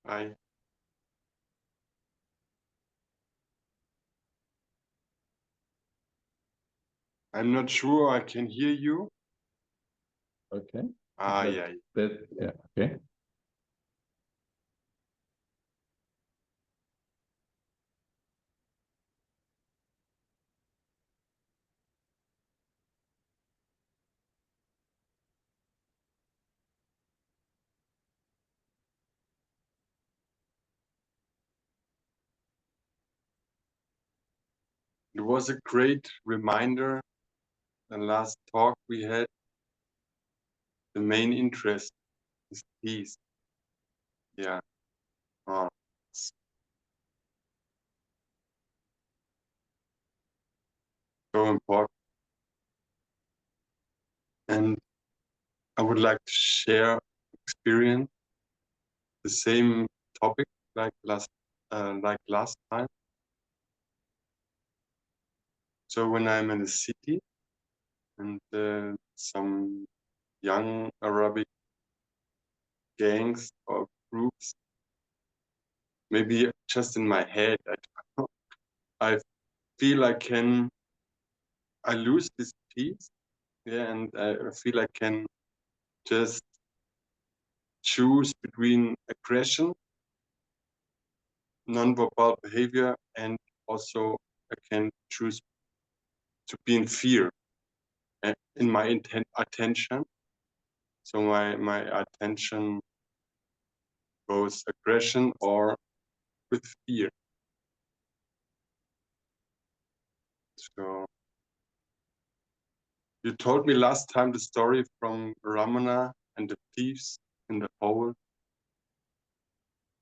I I'm not sure I can hear you. Okay. Yeah. Yeah. Okay. It was a great reminder. The last talk we had, the main interest is peace. Yeah. It's so important. And I would like to share experience, the same topic like last time. So when I'm in a city and some young Arabic gangs or groups, maybe just in my head, I don't know, I feel I lose this peace, yeah, and I feel I can just choose between aggression, non-verbal behavior, and also I can choose to be in fear in my attention. So my attention goes aggression or with fear. So you told me last time the story from Ramana and the thieves in the hole,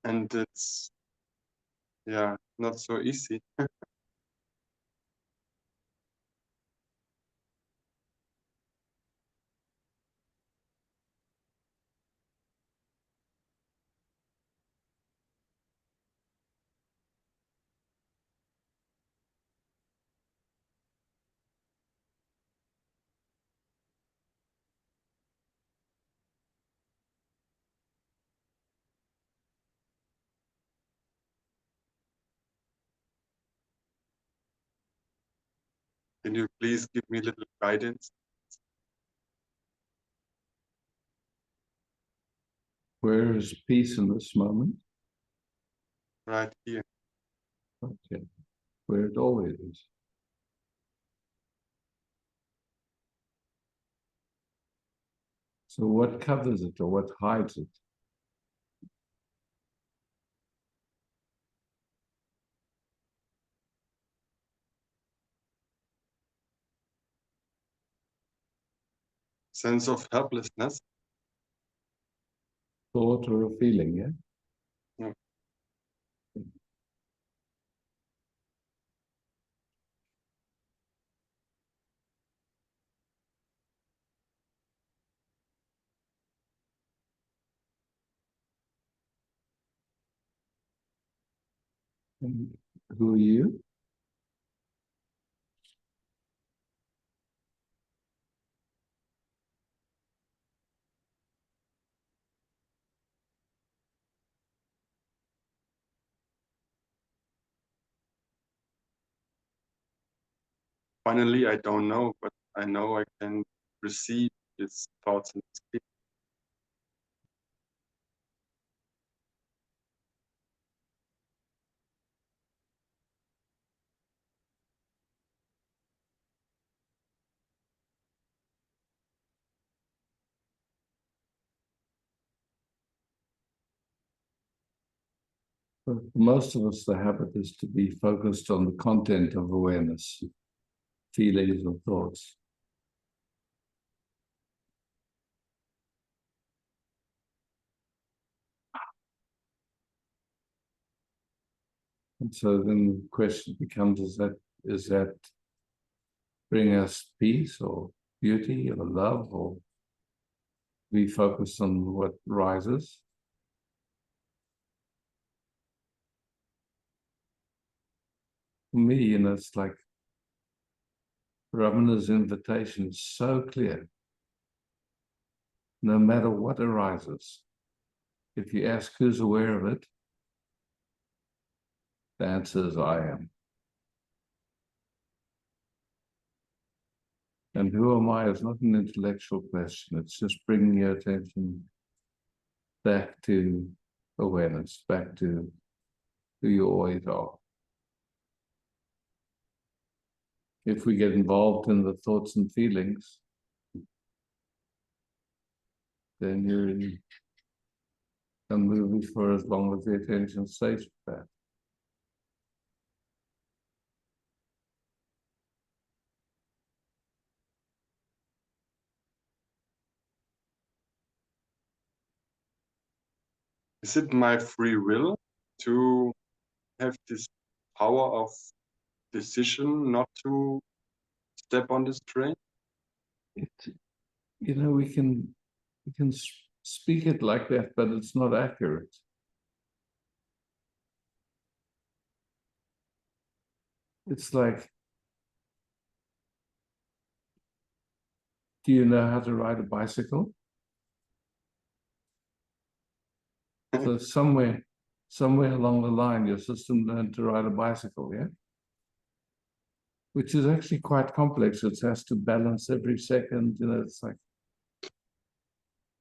and it's not so easy. Can you please give me a little guidance? Where is peace in this moment? Right here. Okay. Where it always is. So what covers it or what hides it? Sense of helplessness. Thought or a feeling, yeah? Yeah. And who are you? Finally, I don't know, but I know I can receive his thoughts and speak. For most of us, the habit is to be focused on the content of awareness, feelings or thoughts. And so then the question becomes, is that bring us peace or beauty or love, or we focus on what rises? For me, it's like Ramana's invitation is so clear. No matter what arises, if you ask who's aware of it, The answer is I am. And who am I is not an intellectual question. It's just bringing your attention back to awareness, back to who you always are. If we get involved in the thoughts and feelings, then you're in a movie for as long as the attention stays with that. Is it my free will to have this power of decision not to step on this train? It, we can speak it like that, but it's not accurate. It's like, do you know how to ride a bicycle? So somewhere along the line, your system learned to ride a bicycle, yeah? Which is actually quite complex. It has to balance every second, it's like,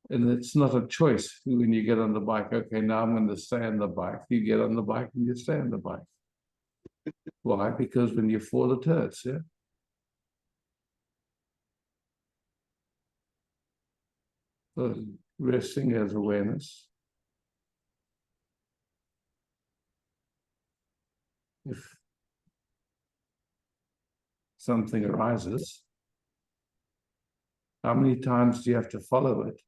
and it's not a choice when you get on the bike. Okay, now I'm going to stay on the bike. You get on the bike and you stay on the bike. Why? Because when you fall, it hurts, yeah? So resting as awareness. If something arises, how many times do you have to follow it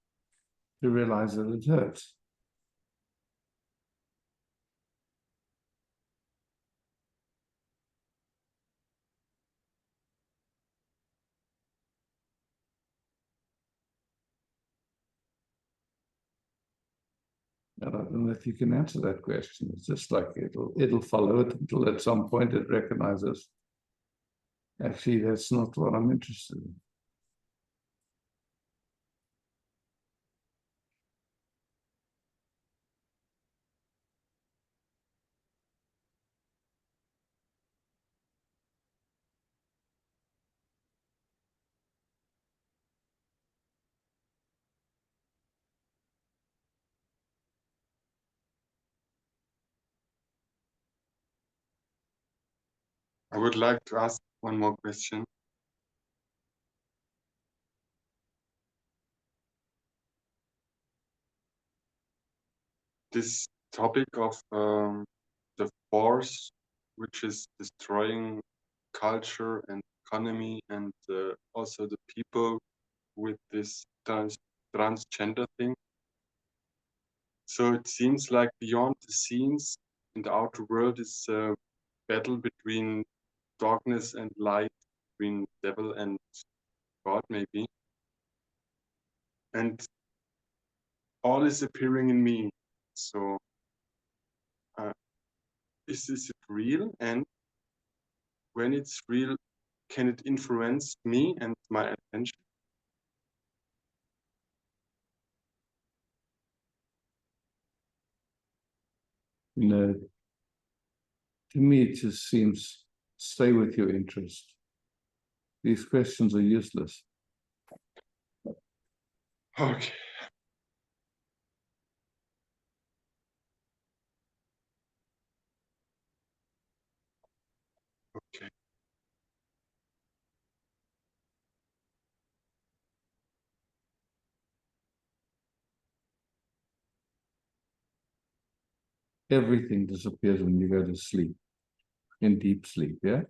to realize that it hurts? And I don't know if you can answer that question. It's just like it'll follow it until at some point it recognizes, actually, that's not what I'm interested in. I would like to ask one more question. This topic of the force which is destroying culture and economy and also the people with this transgender thing. So it seems like beyond the scenes in the outer world is a battle between darkness and light, between devil and God maybe. And all is appearing in me. So uh, is this real? And when it's real, can it influence me and my attention? To me, it just seems stay with your interest. These questions are useless. Okay. Okay. Everything disappears when you go to sleep, in deep sleep, yeah?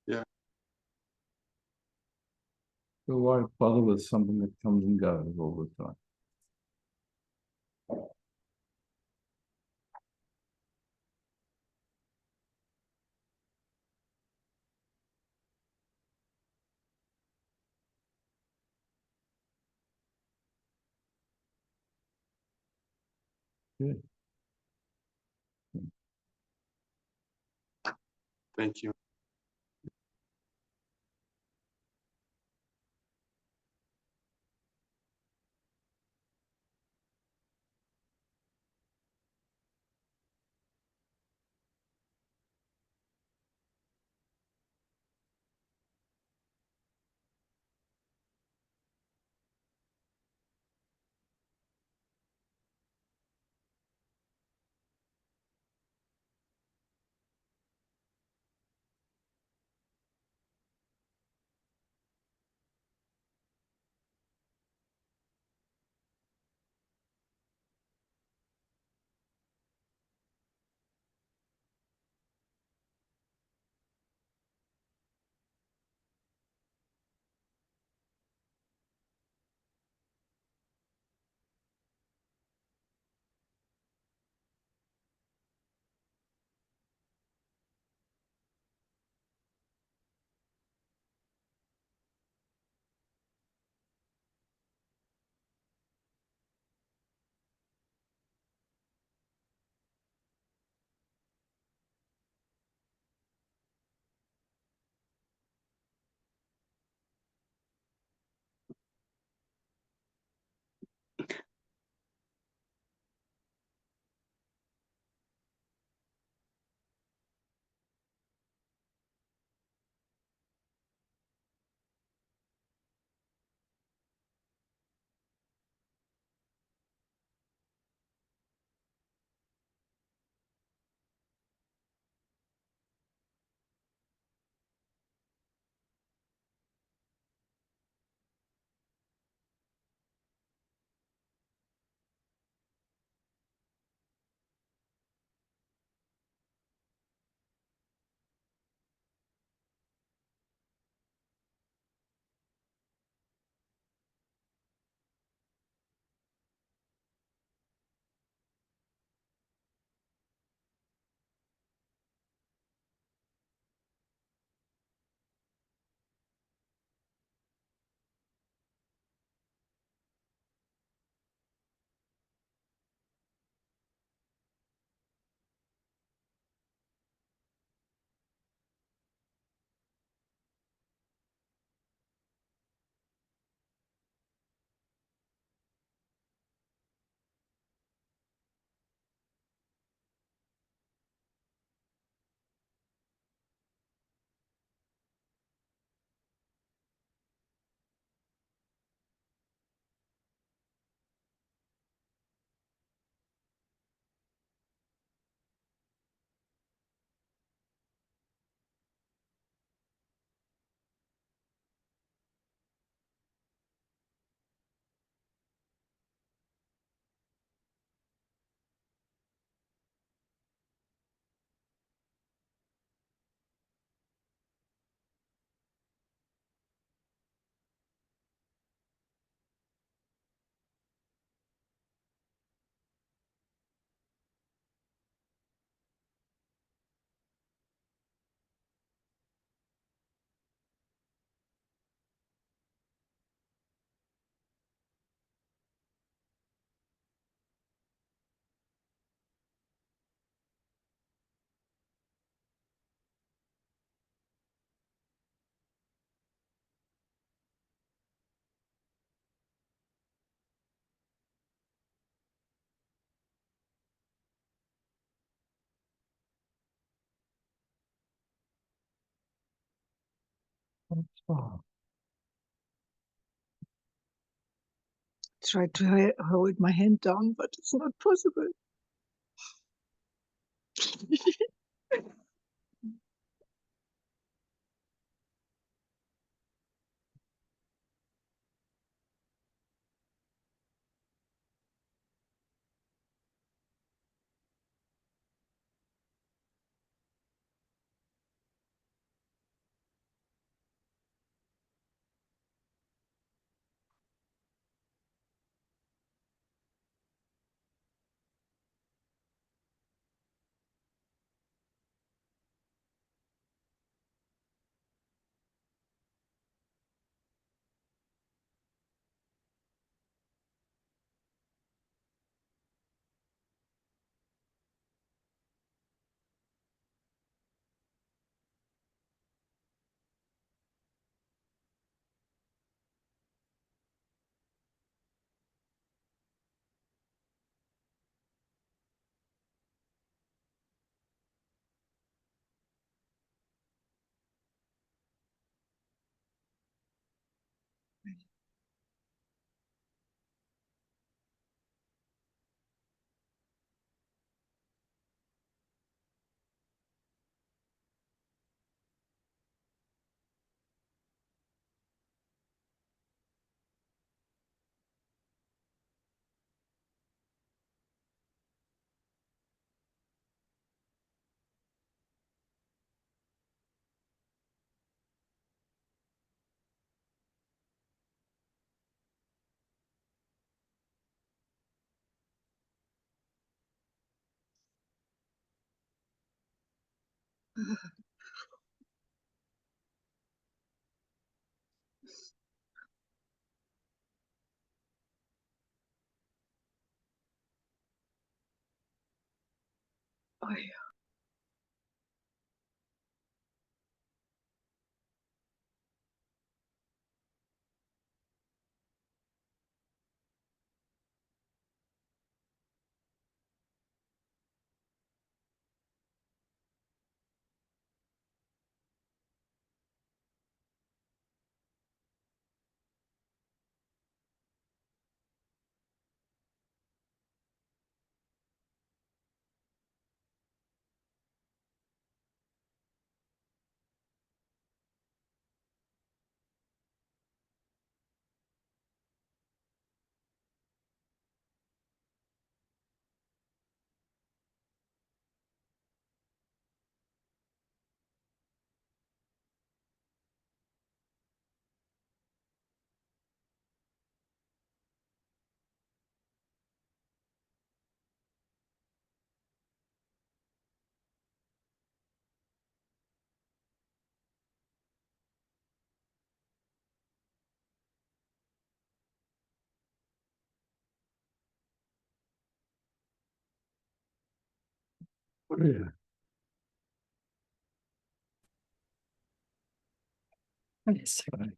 Yeah. So why bother with something that comes and goes all the time? Yeah. Thank you. Oh, Try to hold my hand down, but it's not possible. Oh, yeah. Yeah. Yes. Right.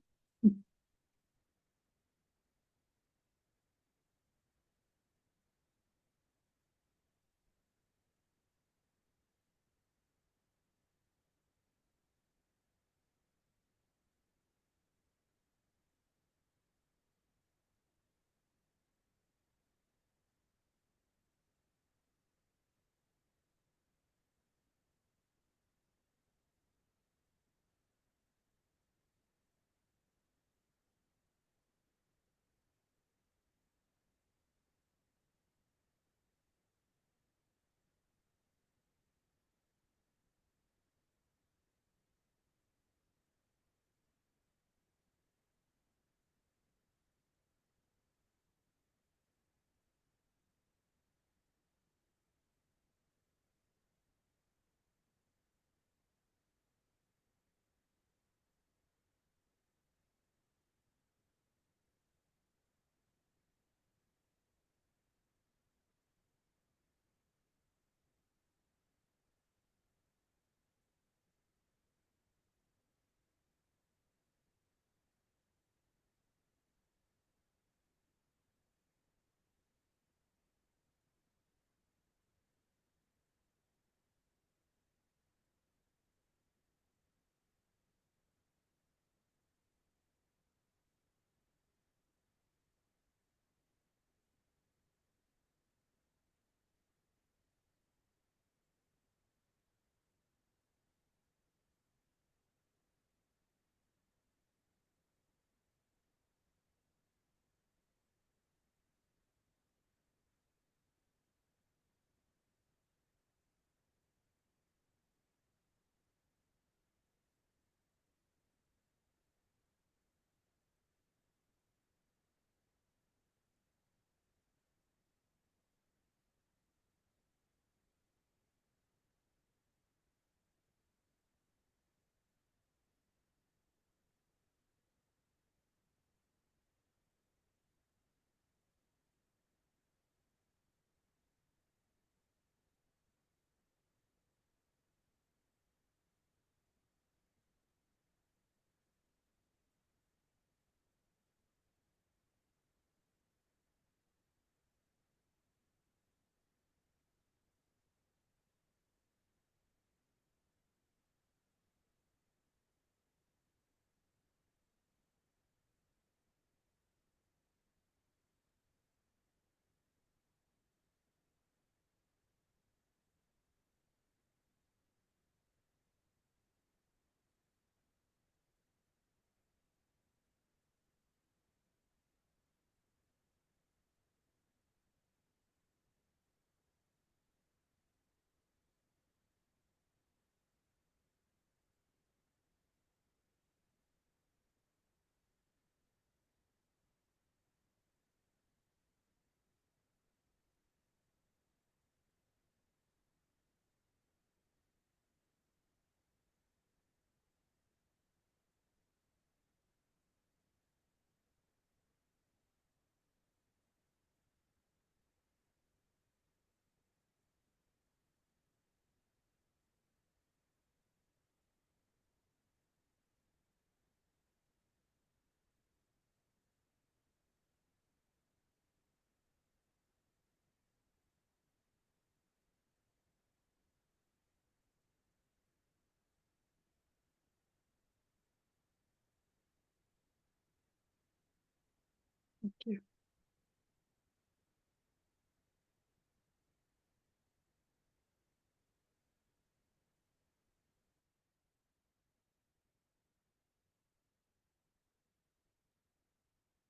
Thank you.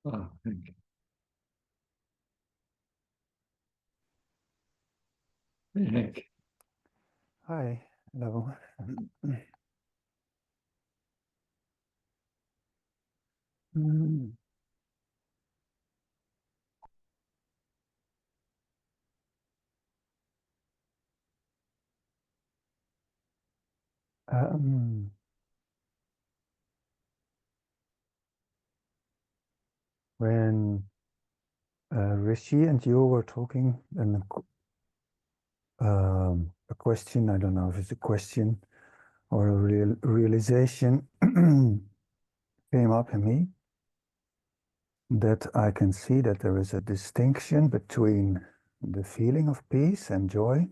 Oh, thank you. Hank. Hi, hello. Mm, um, when Rishi and you were talking, and a question, I don't know if it's a question or a realization came up in me, that I can see that there is a distinction between the feeling of peace and joy,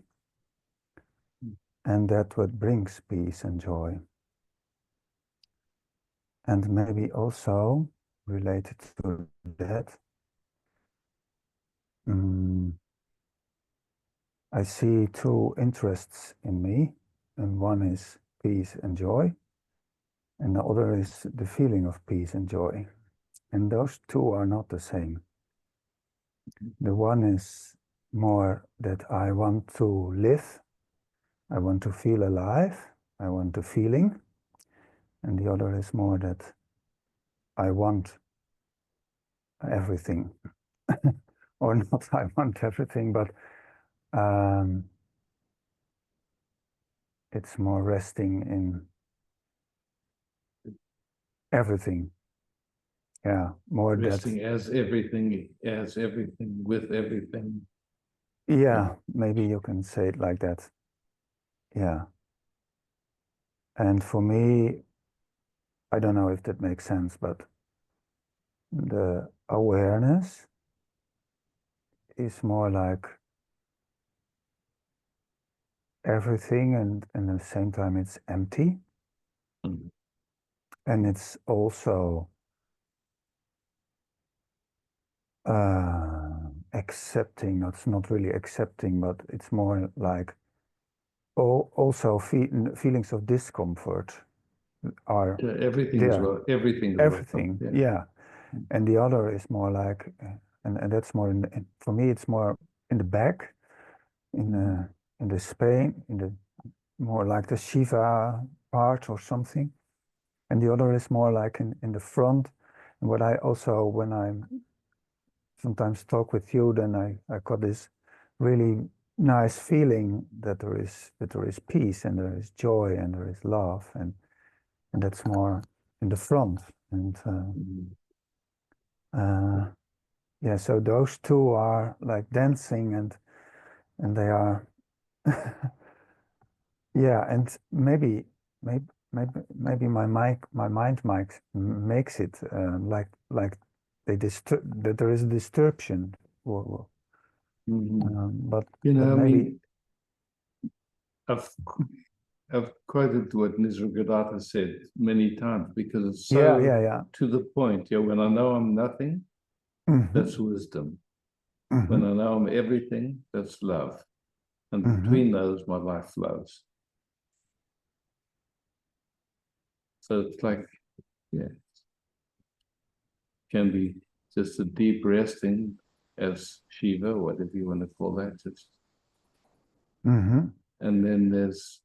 and that what brings peace and joy. And maybe also related to that, I see two interests in me, and one is peace and joy, and the other is the feeling of peace and joy. And those two are not the same. The one is more that I want to live, I want to feel alive, I want a feeling, and the other is more that I want everything. Or not I want everything, but it's more resting in everything. Yeah, more Resting as everything, with everything. Yeah, maybe you can say it like that. Yeah. And for me, I don't know if that makes sense, but the awareness is more like everything, and at the same time it's empty. Mm. And it's also accepting. It's not really accepting, but it's more like also feelings of discomfort are Everything is there. everything is Everything, welcome. yeah. And the other is more like, and that's more for me, it's more in the back, in the Spain, in the more like the Shiva part or something. And the other is more like in the front. And what I also, when I sometimes talk with you, then I got this really nice feeling that there is peace and there is joy and there is love, and that's more in the front. And yeah, so those two are like dancing, and they are yeah, and maybe my mind makes it like that there is a distortion, but I maybe mean, I've quoted what Nisargadatta said many times, because it's so yeah. to the point. Yeah, when I know I'm nothing, that's wisdom. When I know I'm everything, that's love. And between those, my life flows. So it's like, yeah, can be just a deep resting as Shiva, whatever you want to call that. Just, and then there's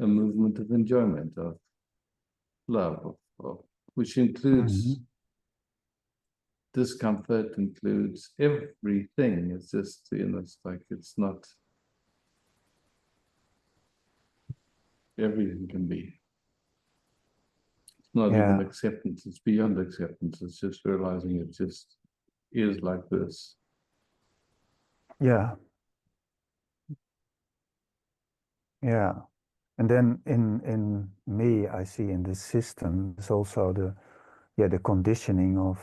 a movement of enjoyment, of love, which includes discomfort, includes everything. It's just, it's like, it's not, everything can be. It's not even acceptance, it's beyond acceptance. It's just realizing it just is like this. Yeah. And then in me, I see in this system is also the conditioning of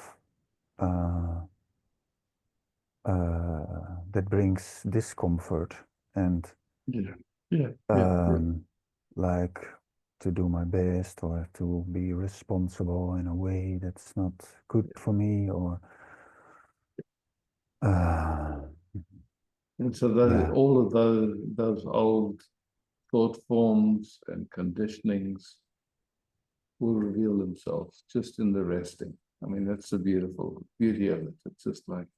that brings discomfort, and like to do my best or to be responsible in a way that's not good for me, or And so those, Yeah. all of those old thought forms and conditionings will reveal themselves just in the resting. I mean, that's the beautiful beauty of it. It's just like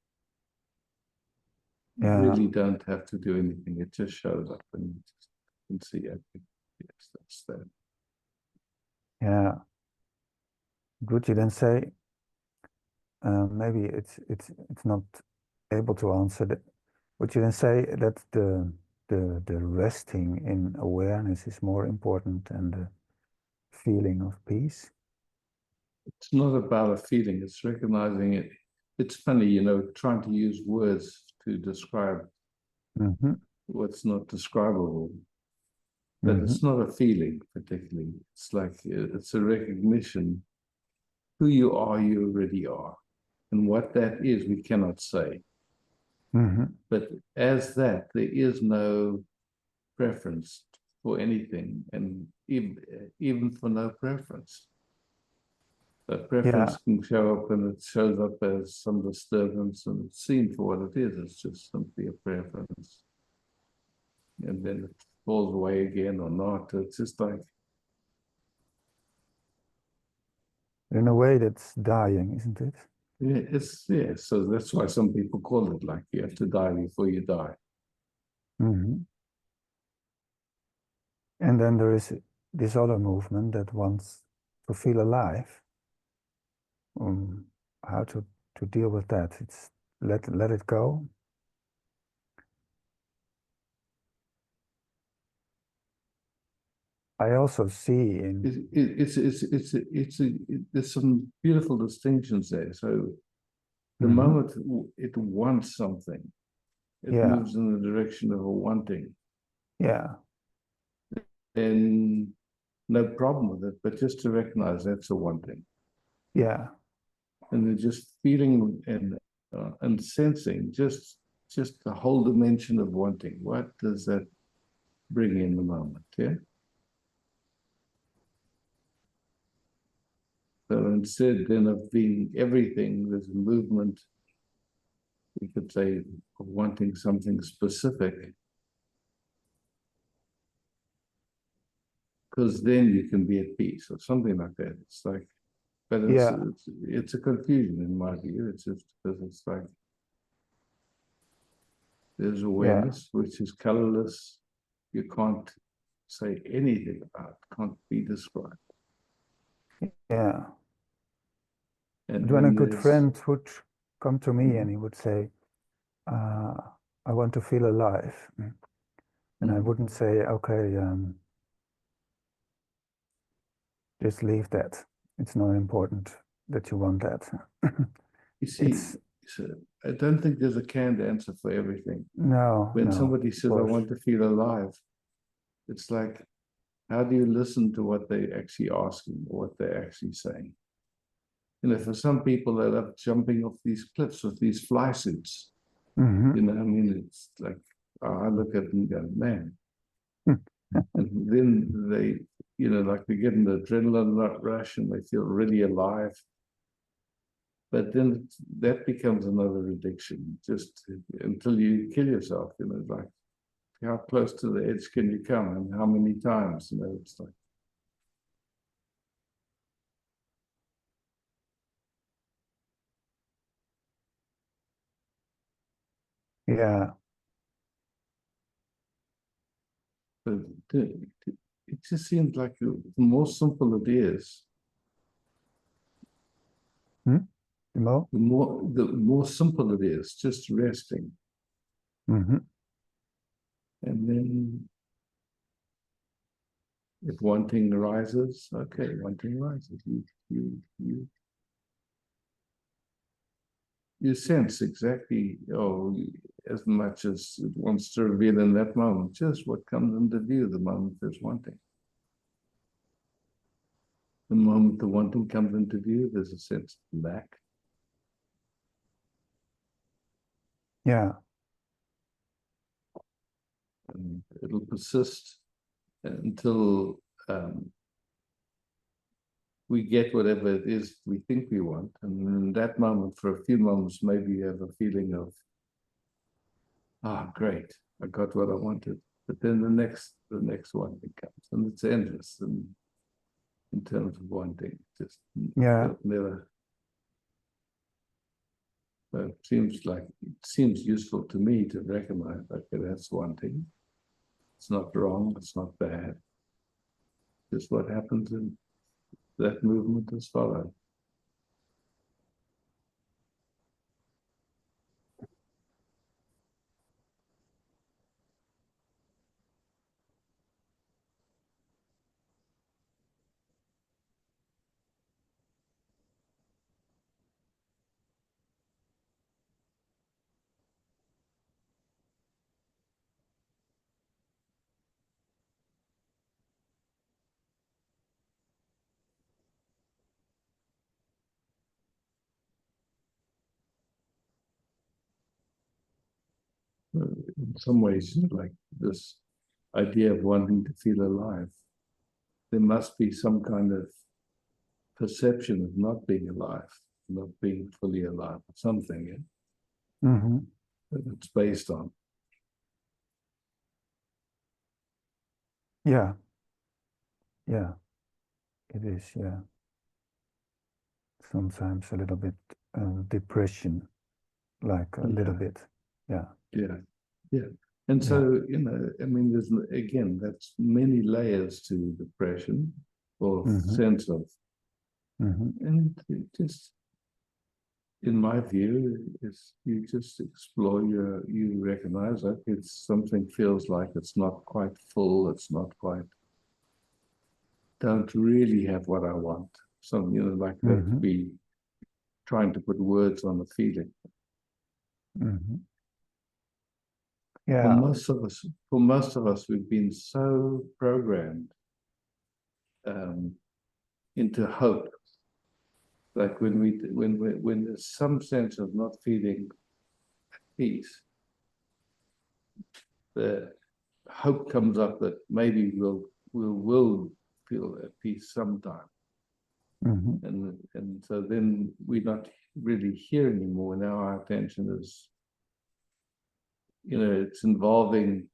you Yeah. really don't have to do anything. It just shows up and you just can see it. Yes, that's that. Yeah. Would you then say, maybe it's not able to answer that. Would you then say that the resting in awareness is more important than the feeling of peace? It's not about a feeling, it's recognizing it. It's funny, you know, trying to use words to describe Mm-hmm. what's not describable. But it's not a feeling particularly. It's like it's a recognition. Who you already are. And what that is, we cannot say. Mm-hmm. But as that, there is no preference for anything, and even for no preference. That preference can show up, and it shows up as some disturbance, and it's seen for what it is. It's just simply a preference. And then it falls away again or not. It's just like, In a way, that's dying, isn't it? yeah, so that's why some people call it like you have to die before you die. Mm-hmm. And then there is this other movement that wants to feel alive. How to deal with that? It's let it go. I also see in There's some beautiful distinctions there. So the Mhm. moment it wants something, it Yeah. moves in the direction of a wanting, Yeah. then no problem with it, but just to recognize that's a wanting. Yeah. And then just feeling and sensing just the whole dimension of wanting. What does that bring in the moment? Yeah. So instead then of being everything, there's a movement, we could say, of wanting something specific. Because then you can be at peace or something like that. It's like, but it's a confusion in my view. It's just because it's like there's awareness, which is colorless. You can't say anything about, can't be described. Yeah. And When a then good friend would come to me and he would say, I want to feel alive. And I wouldn't say, okay, just leave that. It's not important that you want that. you see, I don't think there's a canned answer for everything. No. When somebody says, I want to feel alive, it's like, how do you listen to what they're actually asking or what they're actually saying? You know, for some people, they love jumping off these cliffs with these fly suits. Mm-hmm. You know, I mean, it's like, I look at it and go, man. And then they, you know, like they get an adrenaline rush and they feel really alive. But then that becomes another addiction, just until you kill yourself, you know, like how close to the edge can you come and how many times, you know, it's like. Yeah. But it just seems like the more simple it is, The more simple it is, just resting. Mm-hmm. And then if wanting arises, okay, wanting arises. You sense exactly, as much as it wants to reveal in that moment, just what comes into view the moment there's wanting. The moment the wanting comes into view, there's a sense of lack. Yeah. And it'll persist until we get whatever it is we think we want. And in that moment, for a few moments, maybe you have a feeling of great, I got what I wanted. But then the next one thing comes, and it's endless. And in terms of wanting, just never. So it seems useful to me to recognize, okay, that's wanting. It's not wrong. It's not bad. Just what happens in that movement is followed. In some ways, like this idea of wanting to feel alive, there must be some kind of perception of not being alive, not being fully alive, something that it's based on. Yeah, it is. Yeah, sometimes a little bit depression, like a little bit. Yeah. And so, I mean, there's, again, that's many layers to depression or sense of. And it just, in my view, is you just explore you recognize that it's something feels like it's not quite full, it's not quite, don't really have what I want. Something, like that, be trying to put words on the feeling. Yeah. For most of us, we've been so programmed into hope. Like when there's some sense of not feeling at peace, the hope comes up that maybe we'll feel at peace sometime. And so then we're not really here anymore. Now our attention is, it's involving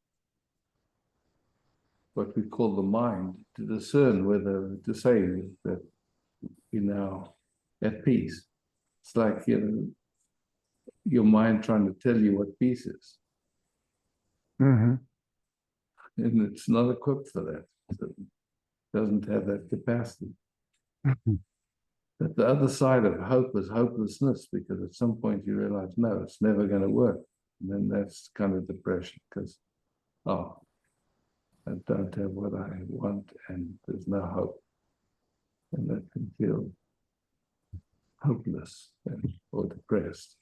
what we call the mind to discern whether to say that we're now at peace. It's like, your mind trying to tell you what peace is. And it's not equipped for that. It doesn't have that capacity. But the other side of hope is hopelessness, because at some point you realize, no, it's never going to work. And then that's kind of depression, because, I don't have what I want and there's no hope. And that can feel hopeless or depressed.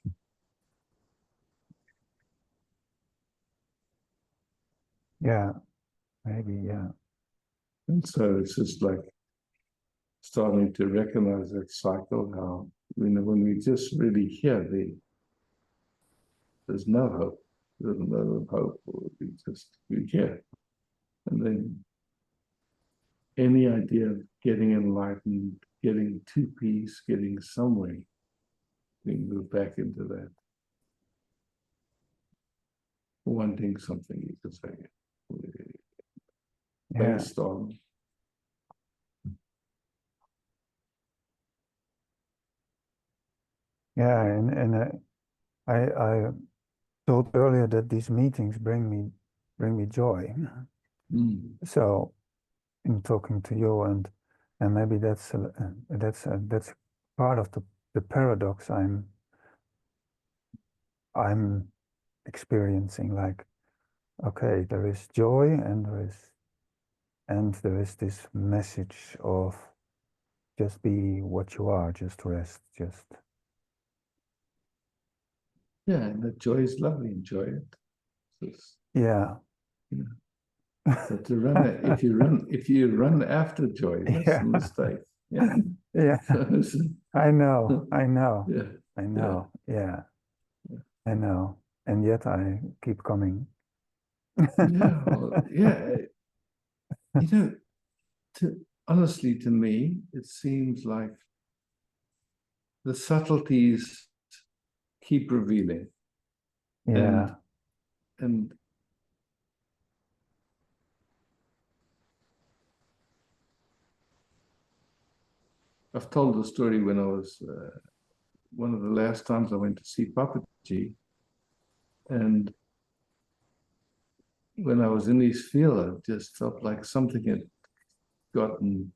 Yeah, maybe, yeah. And so it's just like starting to recognize that cycle, how, when we just really hear there's no hope, there's no hope, or we hear. And then any idea of getting enlightened, getting to peace, getting somewhere, we move back into that. Wanting something, you could say, based on. Yeah, and I told earlier that these meetings bring me joy. So, in talking to you, and maybe that's part of the paradox I'm experiencing. Like, okay, there is joy, and there is this message of just be what you are, just rest, just. Yeah, and the joy is lovely. Enjoy it. Yeah. But if you run after joy, that's a mistake. Yeah. Yeah. I know. Yeah. I know. Yeah. I know. And yet I keep coming. Honestly, to me, it seems like the subtleties keep revealing. Yeah. and I've told the story when I was one of the last times I went to see Papaji, and when I was in his field, I just felt like something had gotten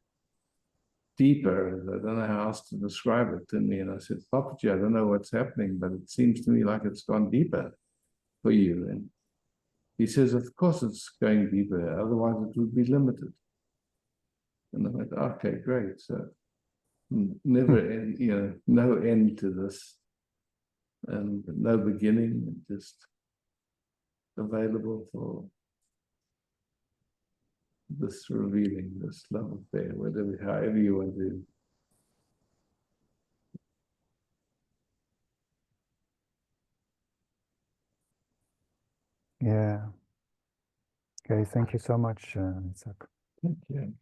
deeper. I don't know how else to describe it to me. And I said, Papaji, I don't know what's happening, but it seems to me like it's gone deeper for you. And he says, of course it's going deeper, otherwise it would be limited. And I went, okay, great. So never end, no end to this, and no beginning, just available for this revealing, this love affair, whatever, however you want to. Yeah. Okay, thank you so much, Isaac. Thank you.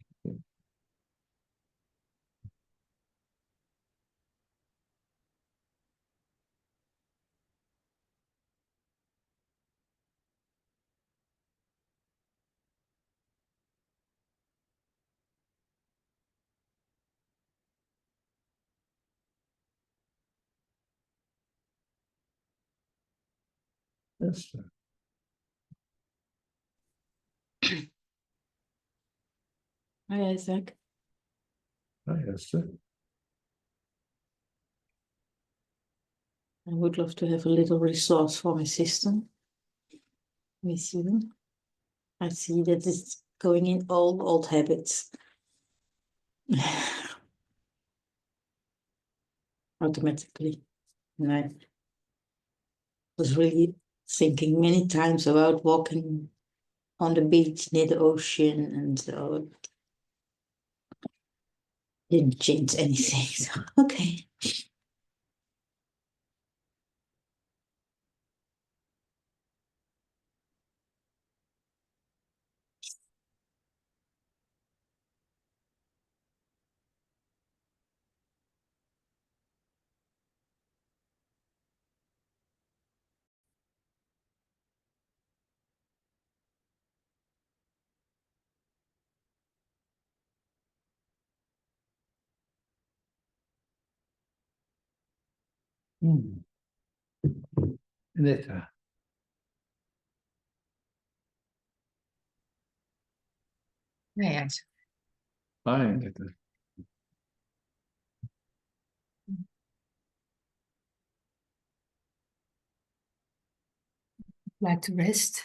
Esther. Hi, Isaac. Hi, Esther. I would love to have a little resource for my system with you. I see that it's going in all old habits. Automatically. And I was really thinking many times about walking on the beach near the ocean, and so didn't change anything. So, okay. Netta. Yeah, Hi, Netta. like to rest.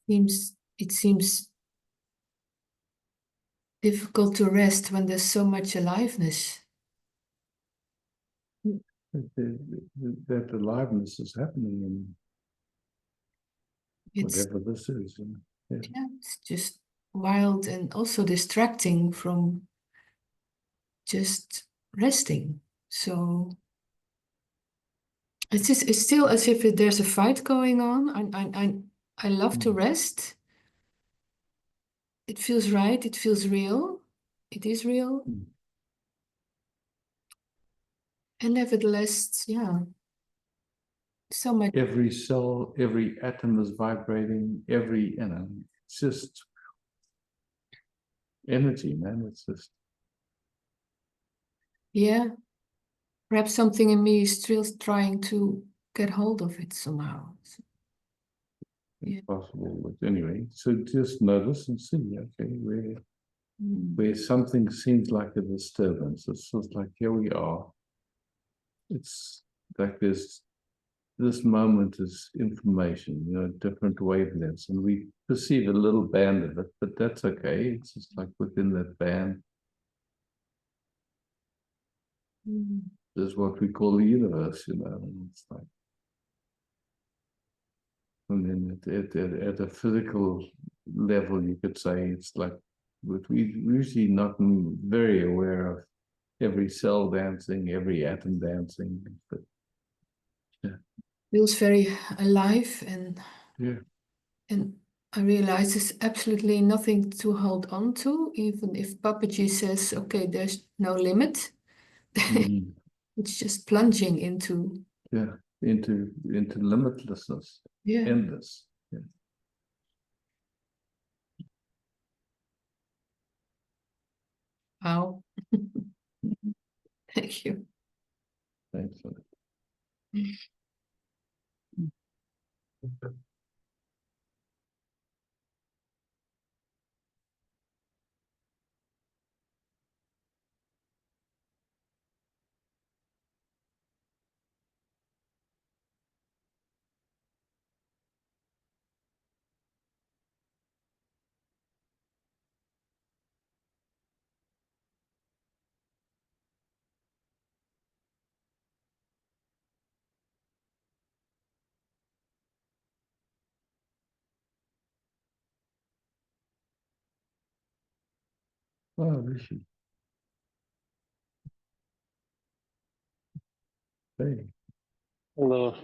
it seems difficult to rest when there's so much aliveness. That aliveness is happening in It's whatever this is. Yeah. yeah, it's just wild and also distracting from just resting. So it's still as if there's a fight going on. I love to rest. It feels right. It feels real. It is real. And nevertheless, yeah, so much. Every cell, every atom is vibrating. It's just energy, man. It's just Yeah, perhaps something in me is still trying to get hold of it somehow. Yeah. possible. But anyway, so just notice and see. Okay, where something seems like a disturbance. It's just like here we are. It's like this moment is information, different wavelengths, and we perceive a little band of it, but that's okay. It's just like within that band, there's what we call the universe, and it's like, and then at a physical level, you could say it's like, but we usually not very aware of every cell dancing, every atom dancing, but Feels very alive and yeah. I realize there's absolutely nothing to hold on to, even if Papaji says, okay, there's no limit. Mhm. It's just plunging into into limitlessness, endless. Yeah. Wow. Thank you. Thanks. Oh, Rishi. Hey. Hello.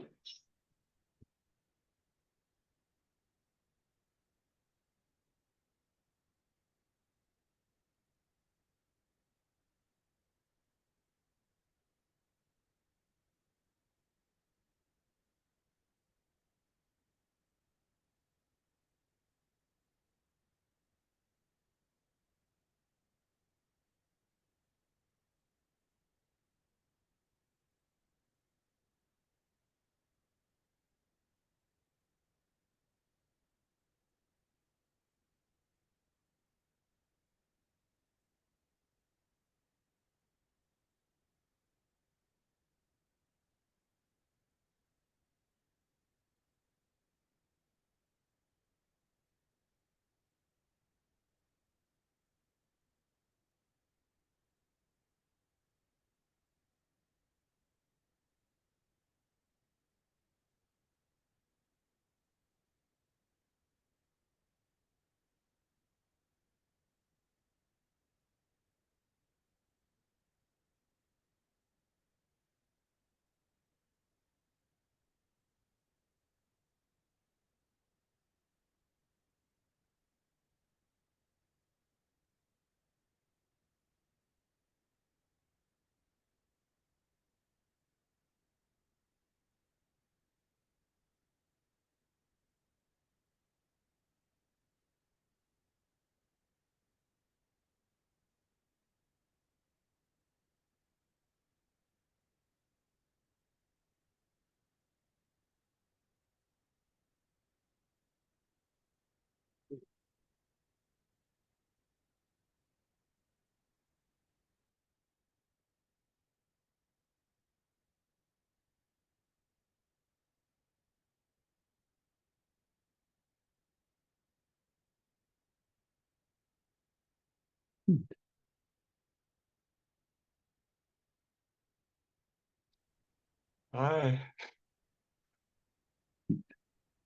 Hi.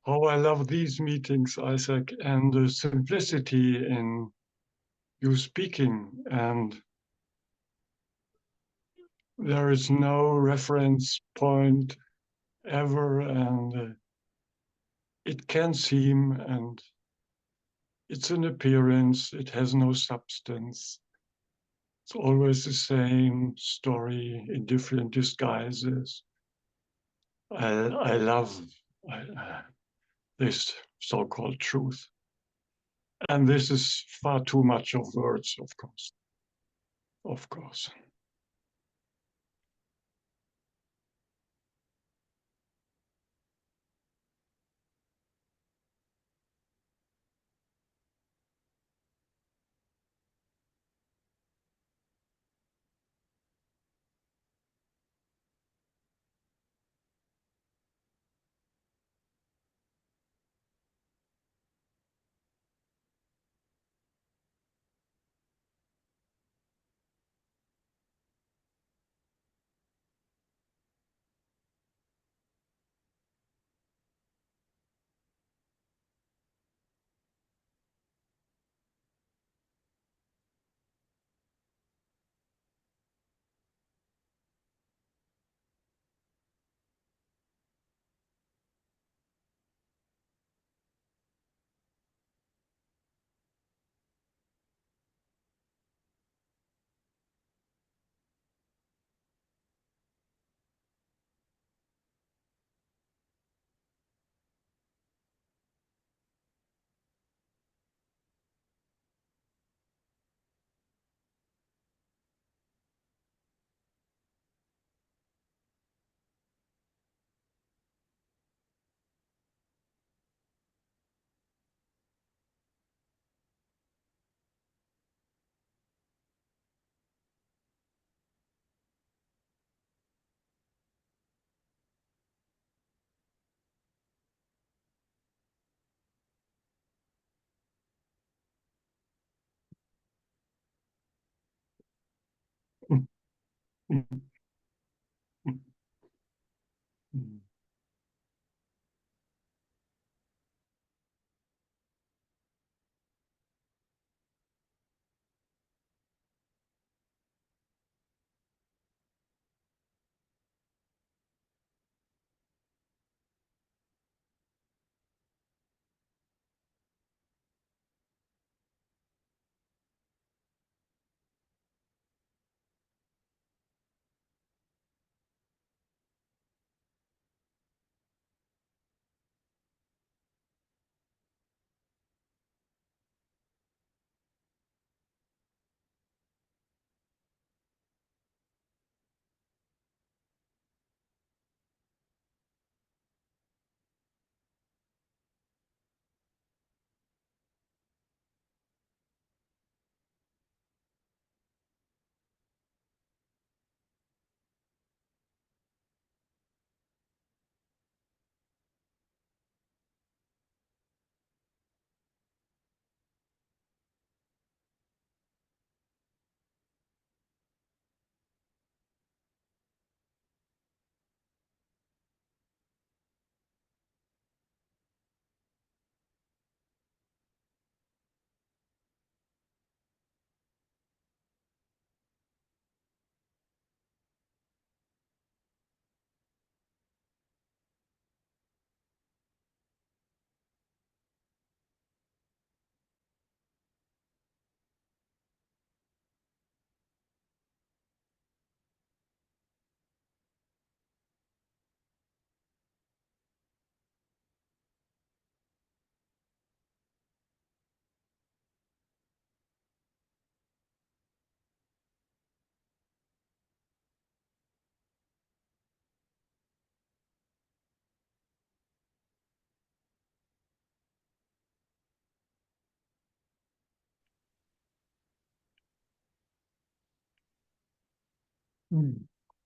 Oh, I love these meetings, Isaac, and the simplicity in you speaking. And there is no reference point ever, and it can seem, and it's an appearance, it has no substance. It's always the same story in different disguises. I love this so-called truth. And this is far too much of words, of course. Of course.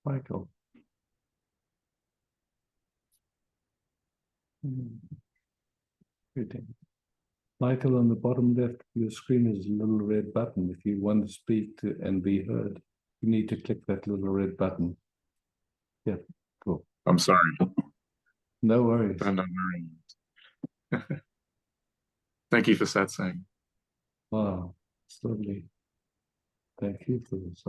Michael. Greeting. Michael, on the bottom left of your screen is a little red button. If you want to speak to and be heard, you need to click that little red button. Yeah, cool. I'm sorry. No worries. Don't worry. Thank you for satsang. Wow, it's lovely. Thank you for this.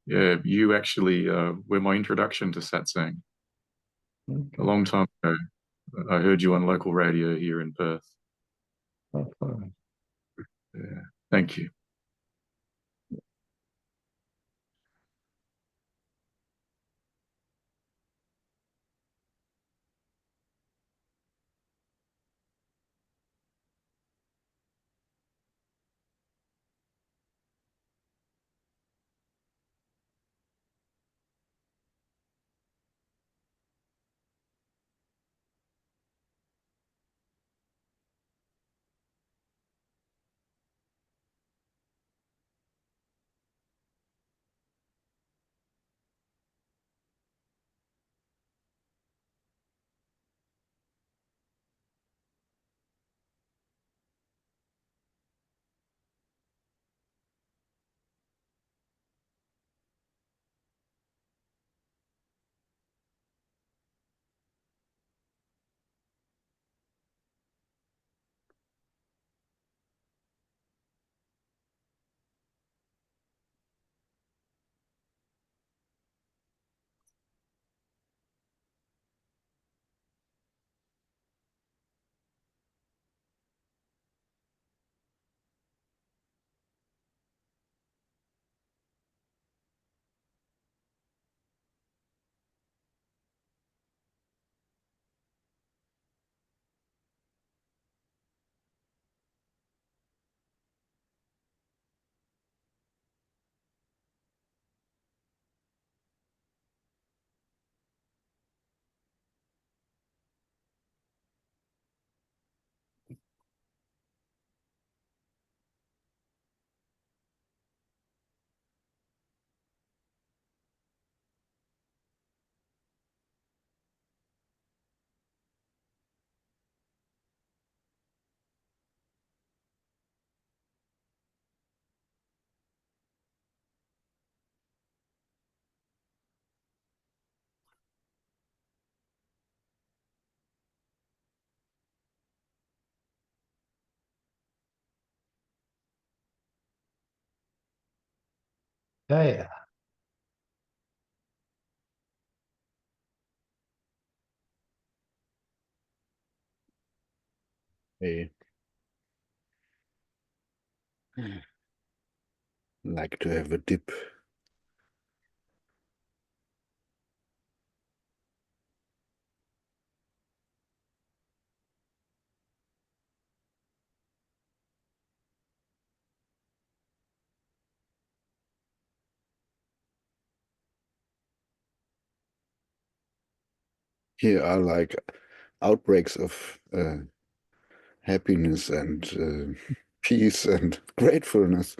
Yeah, you actually were my introduction to satsang. Okay. A long time ago. I heard you on local radio here in Perth. Oh, fine. Yeah, thank you. Yeah. I like to have a dip. Here are like outbreaks of happiness and peace and gratefulness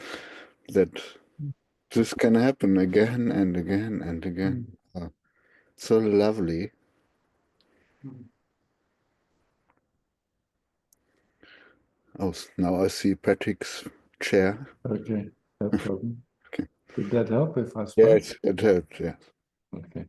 that this can happen again and again and again. So lovely. Oh, now I see Patrick's chair. Okay, no problem. Okay. Did that help if I spoke? Yes, it helped, yes. Okay.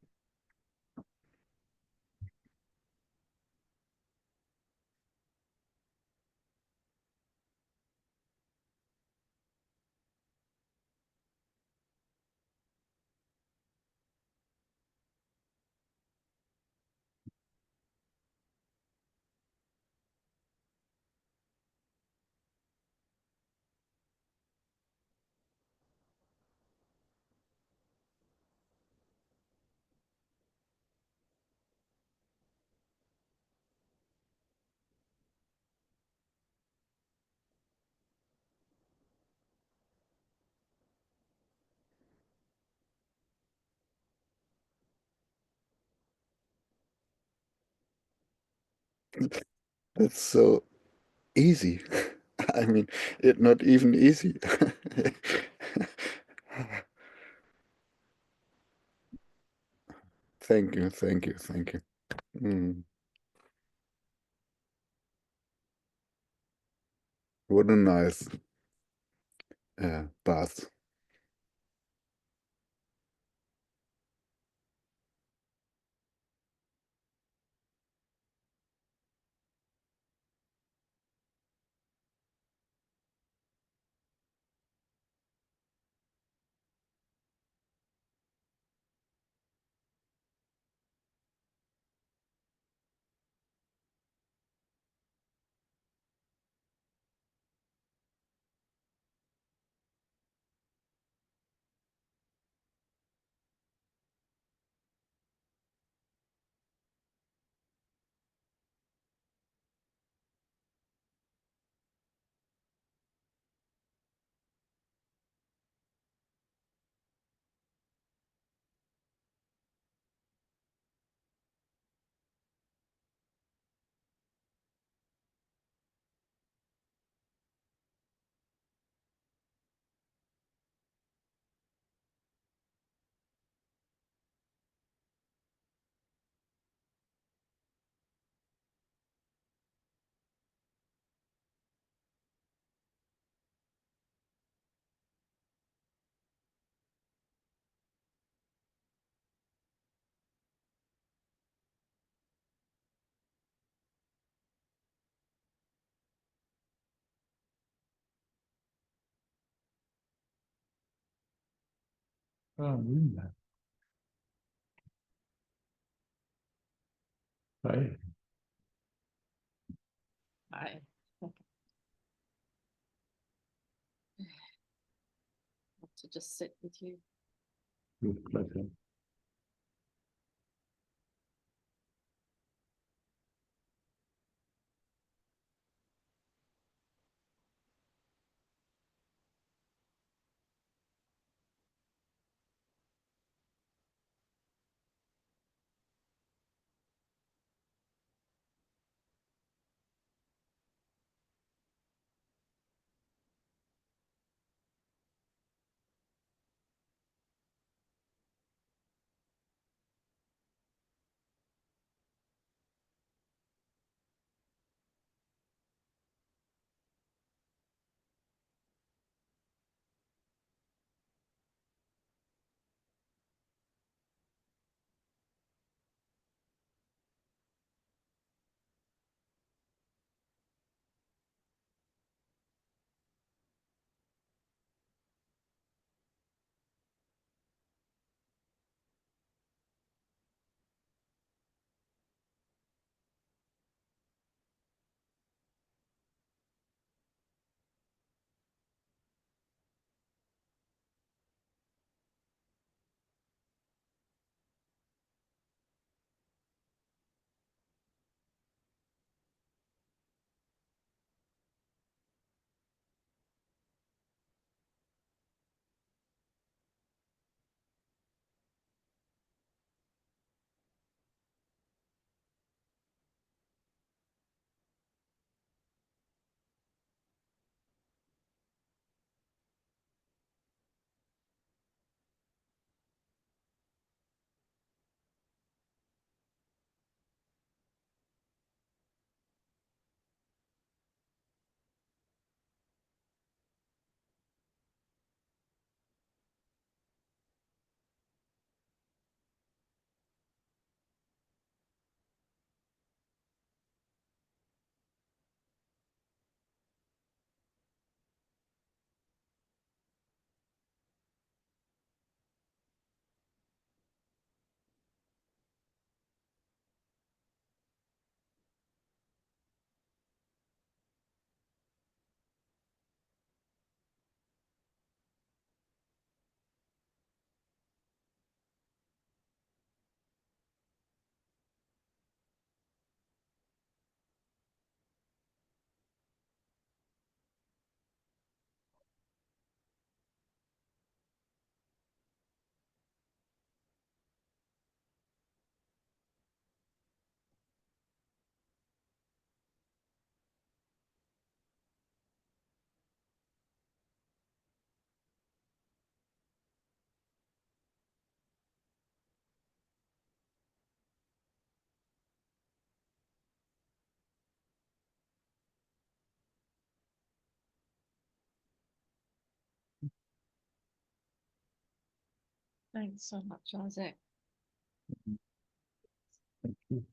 It's so easy. I mean, it not even easy. Thank you, thank you, thank you. What a nice bath. Oh, Linda. Right. I want to just sit with you. With pleasure. Thanks so much, Isaac. Thank you.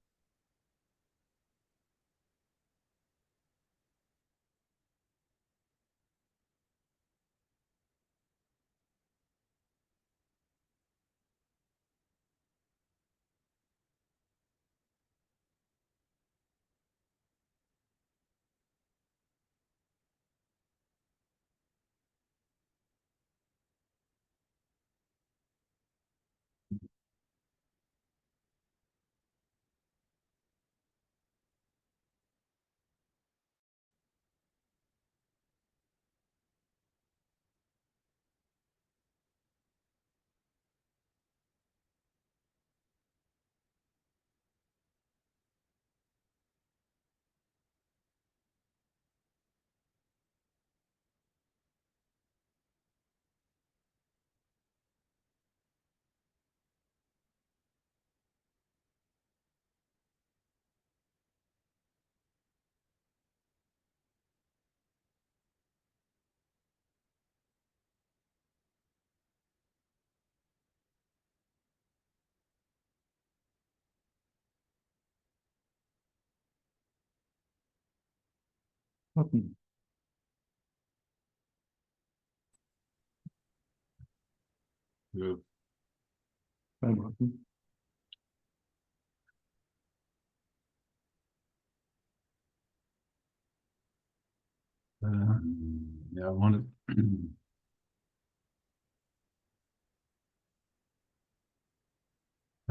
Martin. Yeah. Hi, Martin. Yeah, I wanted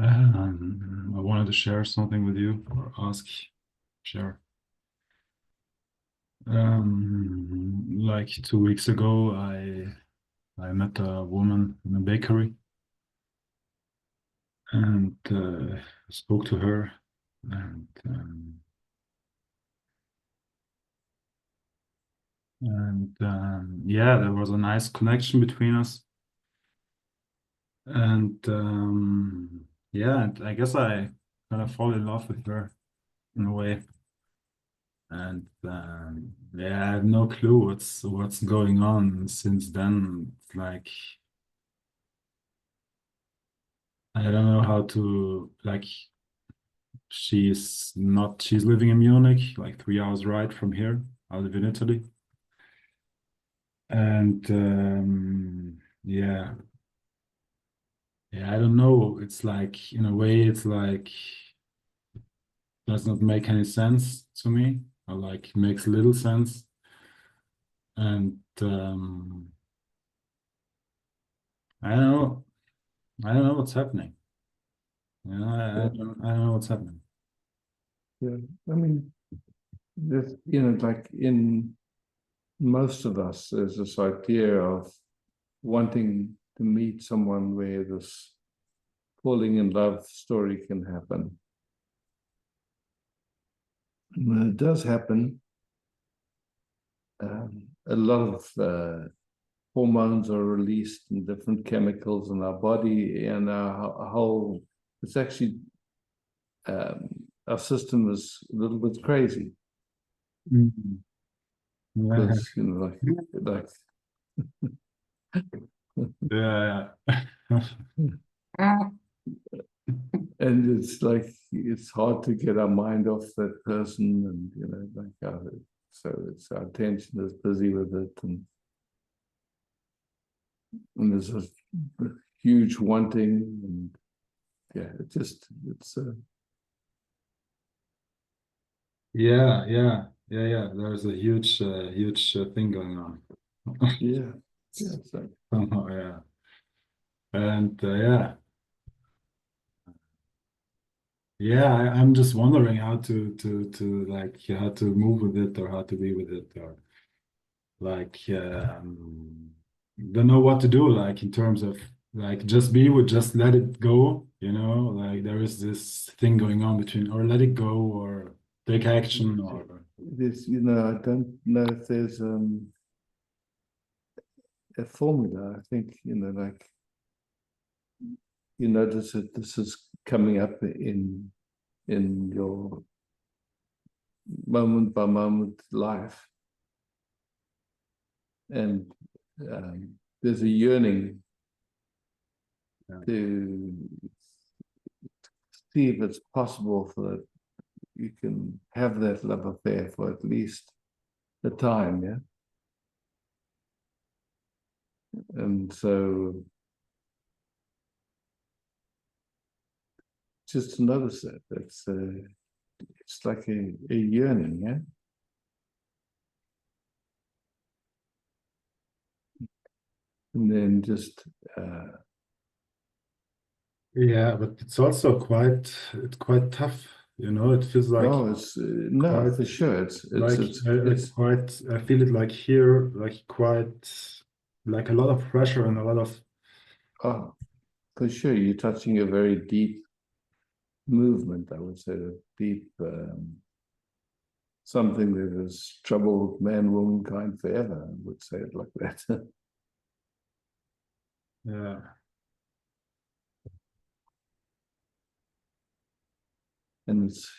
I wanted to share something with you or share. Like 2 weeks ago, I met a woman in a bakery and spoke to her, and yeah, there was a nice connection between us. And yeah, and I guess I kind of fall in love with her in a way. And yeah, I have no clue what's going on since then. It's like I don't know how to like. She's living in Munich, like 3 hours ride from here. I live in Italy, and yeah, I don't know. It's like in a way, it's like does not make any sense to me, or like makes little sense, and I don't know. I don't know what's happening. You know, Yeah. I don't know what's happening. Yeah, I mean, this, like in most of us, there's this idea of wanting to meet someone where this falling in love story can happen. And when it does happen, a lot of hormones are released and different chemicals in our body, and our whole, it's actually, our system is a little bit crazy. Mhm. Yeah, Because, like yeah. and it's like it's hard to get our mind off that person, and so it's our attention is busy with it, and there's a huge wanting, and yeah, it's Yeah. There's a huge thing going on. yeah, so Oh, yeah, and I'm just wondering how to like how to move with it or how to be with it or like don't know what to do like in terms of like just let it go, like there is this thing going on between or let it go or take action or this, I don't know if there's a formula. I think, like you notice that this is coming up in your moment by moment life, and there's a yearning to see if it's possible for that you can have that love affair for at least a time, yeah. And so just to notice that it's like a yearning, yeah. And then just Yeah, but it's also quite tough, you know. It feels like oh, it's no, quite for sure. like I feel it like here, like quite like a lot of pressure and a lot of oh, for sure. You're touching a very deep movement, I would say, a deep something that has troubled man, womankind forever. I would say it like that. yeah. And it's,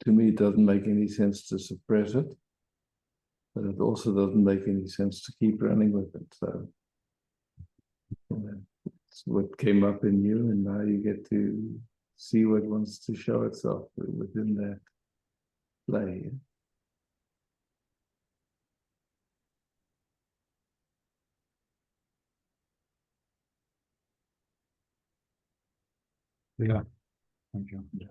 to me, it doesn't make any sense to suppress it, but it also doesn't make any sense to keep running with it. So, you know, it's what came up in you, and now you get to see what wants to show itself within that play. Yeah. Thank you.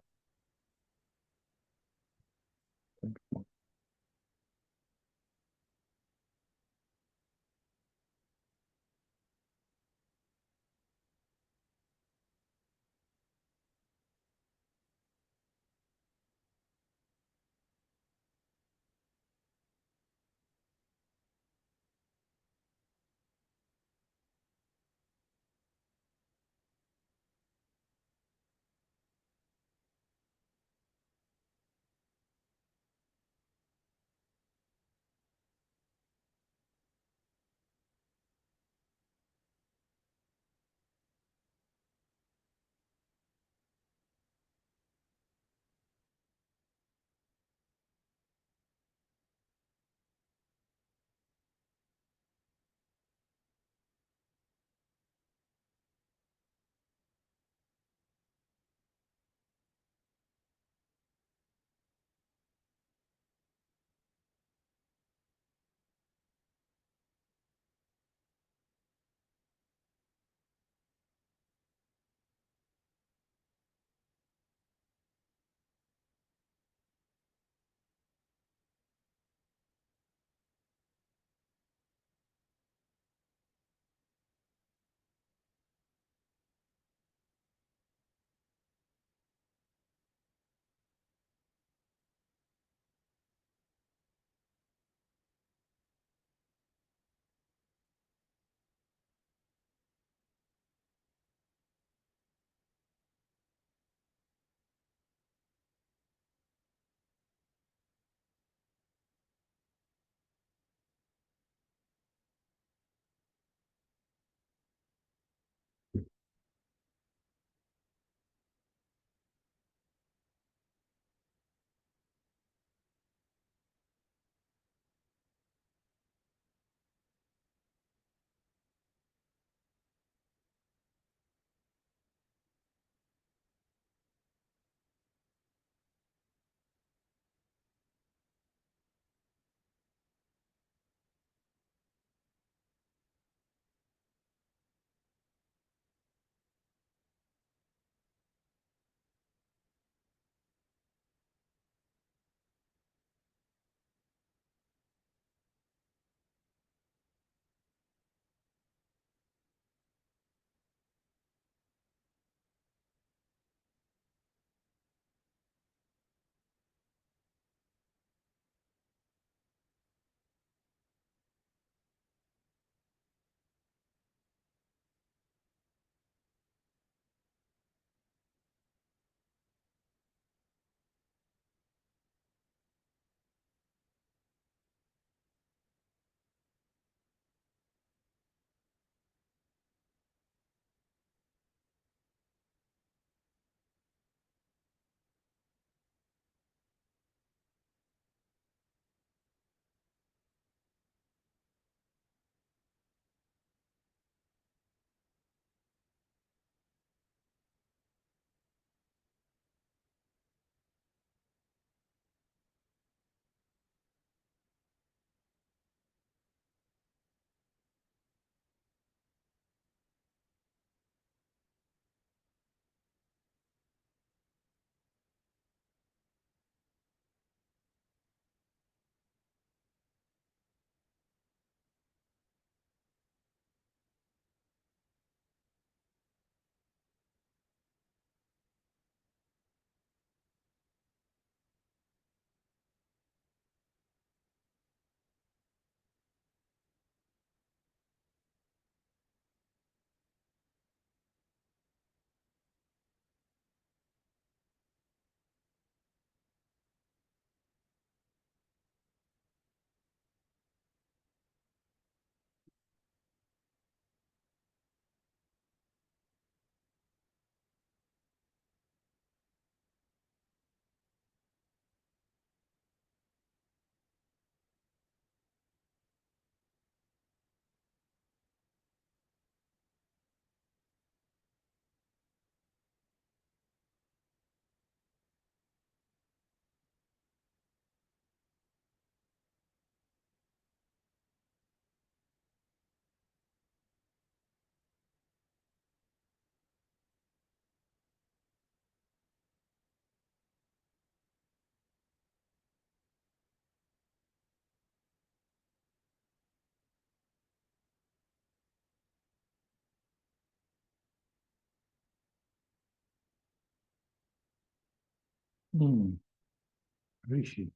Rishi.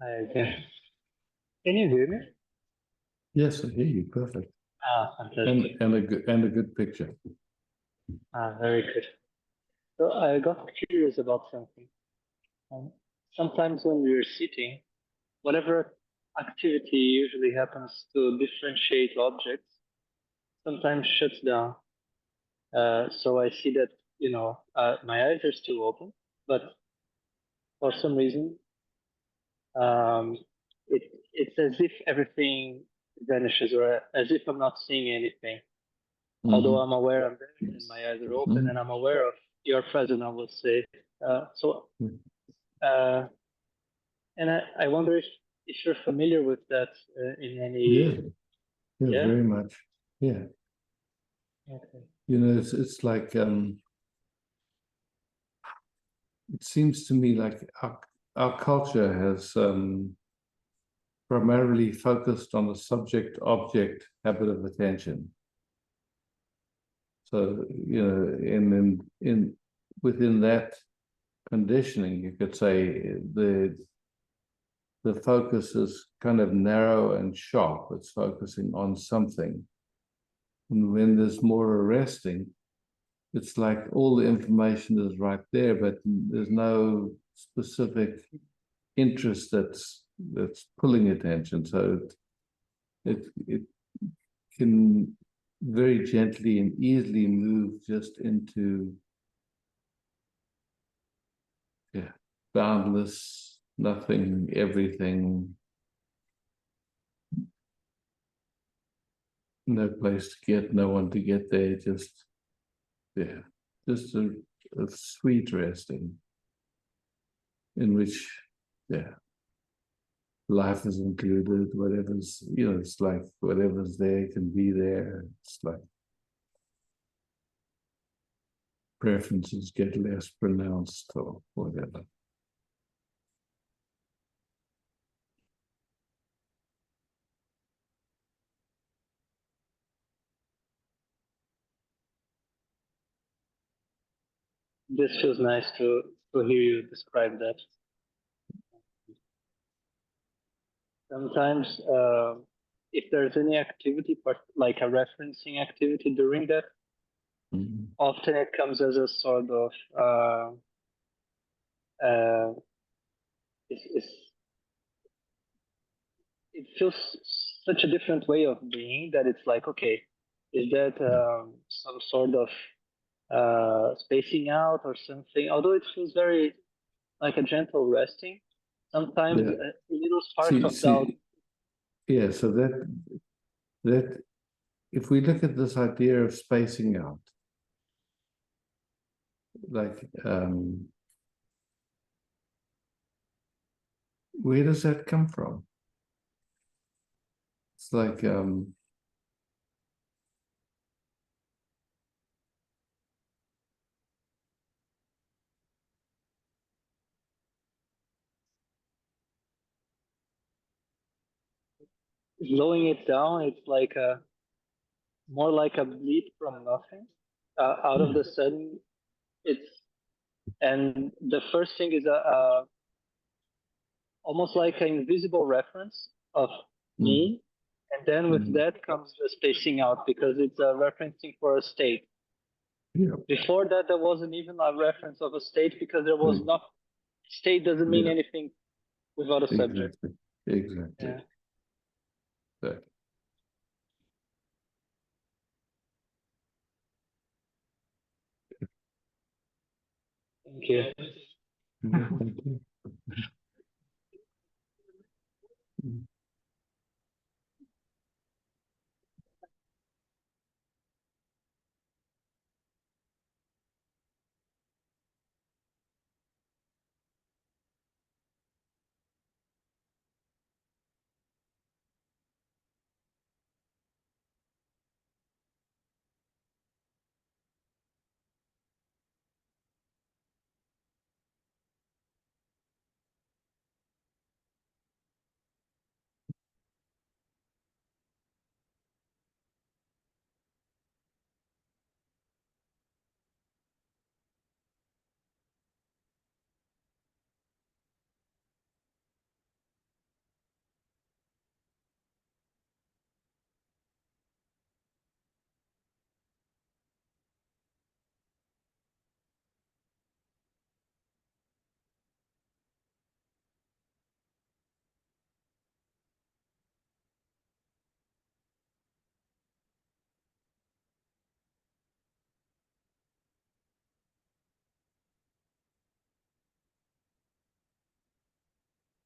Hi again. Can you hear me? Yes, I hear you. Perfect. Fantastic. And a good picture. Very good. So I got curious about something. Sometimes when we're sitting, whatever activity usually happens to differentiate objects, sometimes shuts down. So I see that, my eyes are still open, but for some reason, um, it's as if everything vanishes, or as if I'm not seeing anything. Although I'm aware I'm there and my eyes are open and I'm aware of your presence, I would say. Uh, and I wonder if you're familiar with that in any. Yeah, very much. Yeah. Okay. You know, it's like it seems to me like our culture has primarily focused on the subject-object habit of attention. So, you know, in within that conditioning, you could say the focus is kind of narrow and sharp. It's focusing on something. And when there's more arresting, it's like all the information is right there, but there's no specific interest that's pulling attention. So it can very gently and easily move just into boundless, nothing, everything, no place to get, no one to get there, just a sweet resting in which life is included, whatever's, it's like whatever's there can be there. It's like preferences get less pronounced or whatever. This feels nice to hear you describe that. Sometimes, if there's any activity, like a referencing activity during that, often it comes as a sort of it feels such a different way of being that it's like, okay, is that some sort of spacing out or something? Although it feels very like a gentle resting, sometimes little sparks of doubt. Yeah, so that if we look at this idea of spacing out, like where does that come from? It's like slowing it down, it's like more like a bleed from nothing. Out of the sudden, and the first thing is almost like an invisible reference of me, and then with that comes the spacing out because it's a referencing for a state. Before that, there wasn't even a reference of a state because there was not. State doesn't mean anything without a subject. Exactly. Yeah. Thank you. Thank you.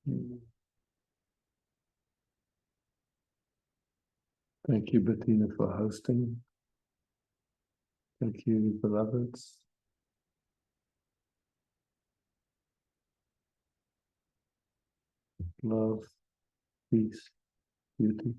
Thank you, Bettina, for hosting. Thank you, beloveds. Love, peace, beauty.